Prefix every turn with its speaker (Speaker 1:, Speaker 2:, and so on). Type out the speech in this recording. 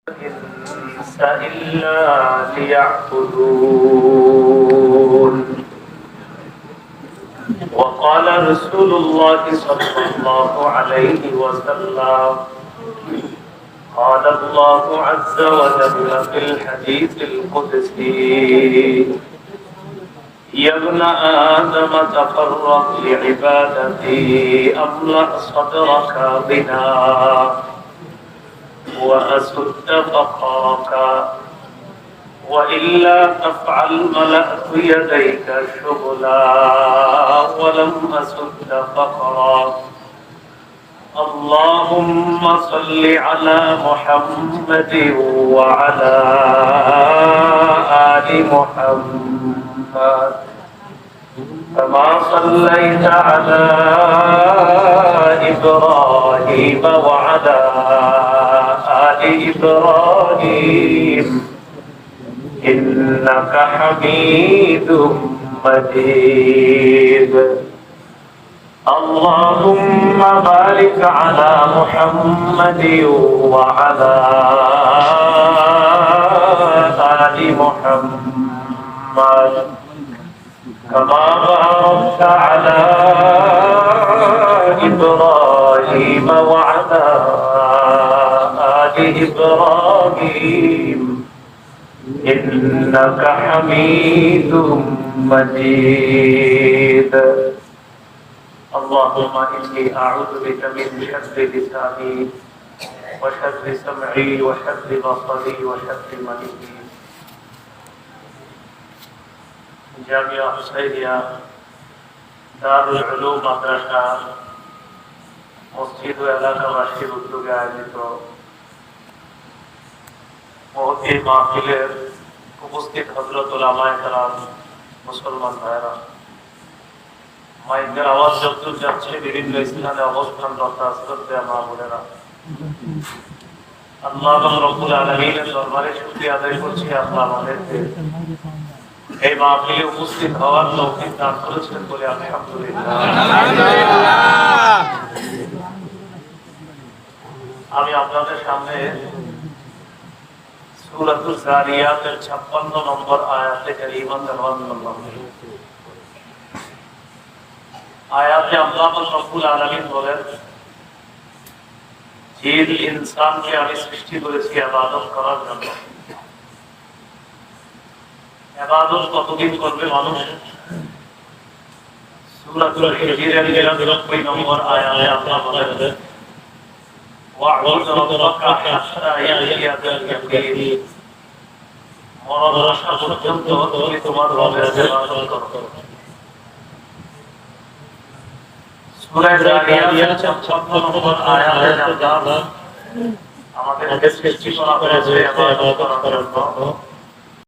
Speaker 1: الإنس إلا ليعبدون. وقال رسول الله صلى الله عليه وسلم: قال الله عز وجل في الحديث القدسي: يا ابن آدم تقرب لعبادتي أملأ صدرك غنى وأسد فقرك، وإلا تفعل ملأت يديك شغلا ولم أسد فقرك. اللهم صل على محمد وعلى آل محمد كما صليت على إبراهيم وعلى آل إبراهيم إنك حميد مجيد. اللهم بارك على محمد وعلى آل محمد كما باركت على إبراهيم وعلى آل إبراهيم إنك حميد مجيد. اللهم إني أعوذ بك من شر لساني وشر سمعي وشر بصري وشر مني. জামিয়া হুসাইনিয়া দারুল উলুম মাদ্রাসা মসজিদ ও এলাকাবাসীর উদ্যোগে আয়োজিত এই মাহফিলের উপস্থিত হযরত উলামায়ে কেরাম, মুসলমান ভাইরা, মাইকের আওয়াজ যতদূর যাচ্ছে বিভিন্ন স্থানে অবস্থানরত শ্রদ্ধেয় মা বোনেরা, আল্লাহ রাব্বুল আলামিনের দরবারে শুকরিয়া আদায় করছি। আল্লাহ আমাদেরকে এই মাহফিলে উপস্থিত হওয়ার তৌফিক দান করেছেন বলে আলহামদুলিল্লাহ। আমি আপনাদের সামনে সূরাতুল যারিয়াতের 56 নম্বর আয়াতে কারিমা তেলাওয়াত করলাম। আয়াতে আল্লাহ রাব্বুল আলামিন বলেন, জিন ইনসানকে আমি সৃষ্টি করেছি ইবাদত করার জন্য। ইবাদত কতদিন করবে মানুষ? সূরাতুল হিজরের 93 নম্বর আয়াতে আল্লাহ বলেন, ওয়া'বুদ রাব্বাকা হাত্তা ইয়াতিয়াকাল ইয়াকিন। মরণ আসা পর্যন্ত তুমি তোমার রবের ইবাদত করো। সূরা যারিয়াতের 56 নম্বর আয়াতে আল্লাহ আমাদেরকে সৃষ্টি করা হয়েছে ইবাদত করার জন্য।